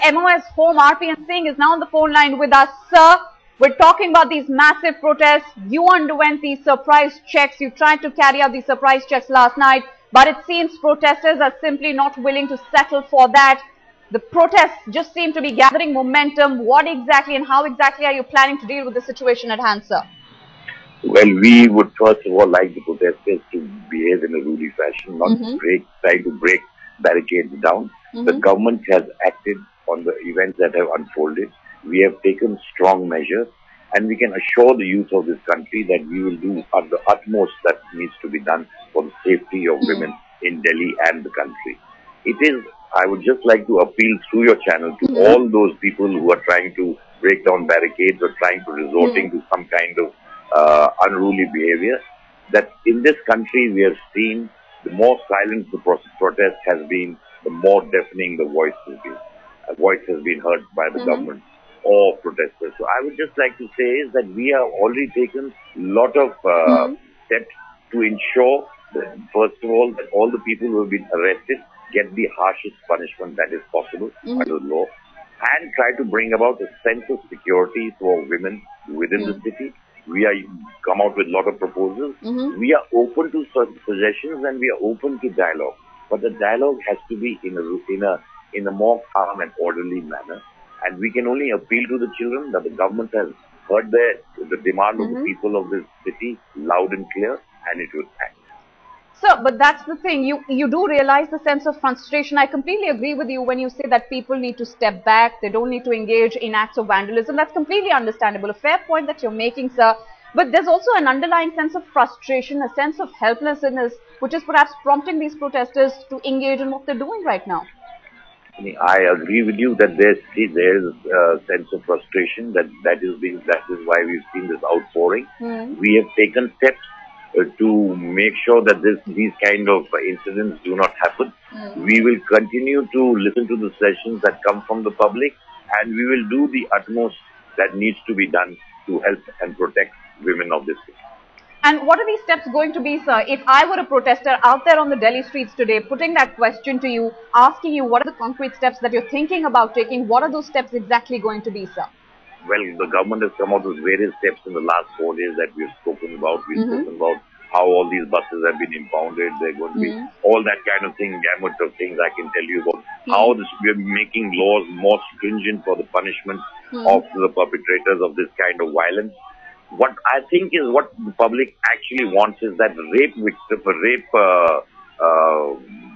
MoS Home RPN Singh is now on the phone line with us. Sir, we're talking about these massive protests. You underwent these surprise checks. You tried to carry out these surprise checks last night, but it seems protesters are simply not willing to settle for that. The protests just seem to be gathering momentum. What exactly and how exactly are you planning to deal with the situation at hand, sir? Well, we would first of all like the protesters to behave in a ruly fashion, not try to break barricades down. The government has acted on the events that have unfolded. We have taken strong measures, and we can assure the youth of this country that we will do the utmost that needs to be done for the safety of women in Delhi and the country. It is, I would just like to appeal through your channel to all those people who are trying to break down barricades or trying to resorting to some kind of unruly behavior, that in this country we have seen the more silent the protest has been, the more deafening the voice has been. A voice has been heard by the government or protesters. So I would just like to say is that we have already taken a lot of steps to ensure that, first of all, that all the people who have been arrested get the harshest punishment that is possible under the law, and try to bring about a sense of security for women within the city. We are come out with a lot of proposals. We are open to suggestions and we are open to dialogue. But the dialogue has to be in a more calm and orderly manner. And we can only appeal to the children that the government has heard the demand of the people of this city loud and clear, and it will act. Sir, but that's the thing. You do realize the sense of frustration. I completely agree with you when you say that people need to step back. They don't need to engage in acts of vandalism. That's completely understandable. A fair point that you're making, sir. But there's also an underlying sense of frustration, a sense of helplessness, which is perhaps prompting these protesters to engage in what they're doing right now. I agree with you that there is a sense of frustration that is why we've seen this outpouring. We have taken steps to make sure that these kind of incidents do not happen. We will continue to listen to the suggestions that come from the public, and we will do the utmost that needs to be done to help and protect women of this city. And what are these steps going to be, sir? If I were a protester out there on the Delhi streets today, putting that question to you, asking you what are the concrete steps that you're thinking about taking, what are those steps exactly going to be, sir? Well, the government has come out with various steps in the last 4 days that we've spoken about. We've spoken about how all these buses have been impounded. They're going to be all that kind of thing, gamut of things I can tell you about. How we're making laws more stringent for the punishment of the perpetrators of this kind of violence. What I think is what the public actually wants is that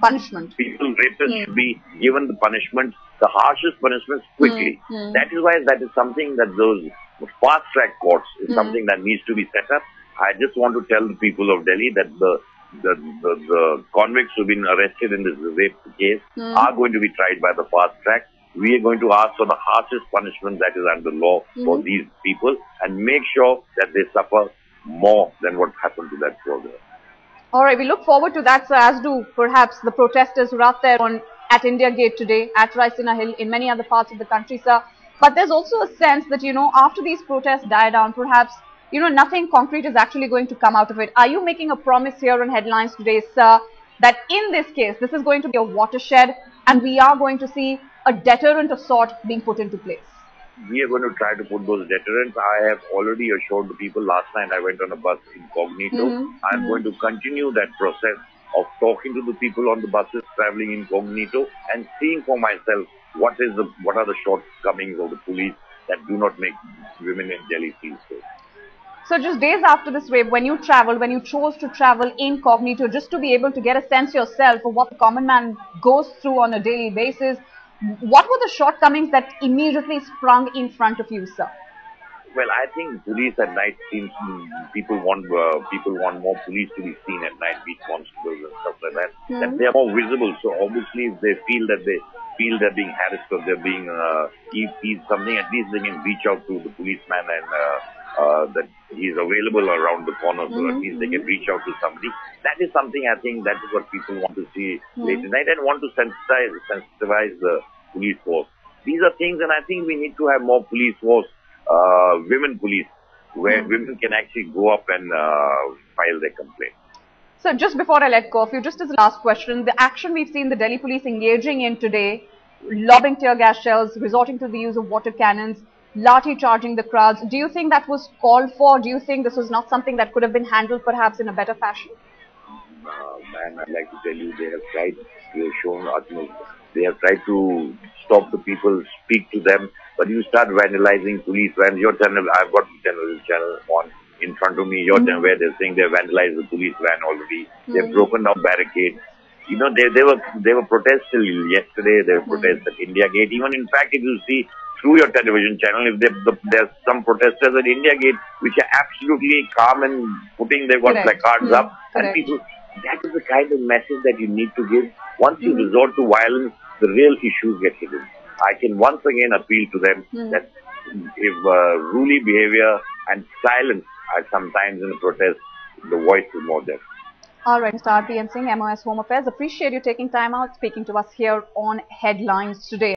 punishment. Rapists should be given the punishment, the harshest punishments quickly. That is why that is something that those fast-track courts is something that needs to be set up. I just want to tell the people of Delhi that the convicts who have been arrested in this rape case are going to be tried by the fast track. We are going to ask for the harshest punishment that is under law for these people and make sure that they suffer more than what happened to that brother. All right, we look forward to that, sir, as do perhaps the protesters who are out there at India Gate today, at Raisina Hill, in many other parts of the country, sir. But there's also a sense that, after these protests die down, perhaps, nothing concrete is actually going to come out of it. Are you making a promise here on Headlines today, sir, that in this case, this is going to be a watershed and we are going to see a deterrent of sort being put into place? We are going to try to put those deterrents. I have already assured the people. Last night I went on a bus incognito. I'm going to continue that process of talking to the people on the buses traveling incognito and seeing for myself what are the shortcomings of the police that do not make women in Delhi feel safe. So just days after this rape, when you chose to travel incognito just to be able to get a sense yourself of what the common man goes through on a daily basis, what were the shortcomings that immediately sprung in front of you, sir? Well, I think police at night people want more police to be seen at night, beat constables and stuff like that. That they are more visible. So obviously, if they feel they're being harassed or they're being teased something, at least they can reach out to the policeman and that he's available around the corner. So at least they can reach out to somebody. That is something I think that is what people want to see late at night and want to sensitize the police force. These are things, and I think we need to have more police force. Women police, where women can actually go up and file their complaint. So just before I let go of you, just as a last question, the action we've seen the Delhi police engaging in today, lobbing tear gas shells, resorting to the use of water cannons, lathi charging the crowds. Do you think that was called for? Do you think this was not something that could have been handled perhaps in a better fashion? Man, I'd like to tell you, they have tried, they have shown utmost, they have tried to stop the people, speak to them, but you start vandalizing police vans. Your channel, I've got the channel on in front of me, your channel, where they're saying they've vandalized the police van already. They've broken down barricades. You know, they were protesting yesterday, they were protesting at India Gate. Even in fact, if you see through your television channel, if there's some protesters at India Gate which are absolutely calm and they've got placards up, and people, that is the kind of message that you need to give. Once you resort to violence, the real issues get hidden. I can once again appeal to them that if ruly behavior and silence are sometimes in a protest, the voice is more deaf. All right, Mr. RPN Singh, MoS Home Affairs, appreciate you taking time out speaking to us here on Headlines today.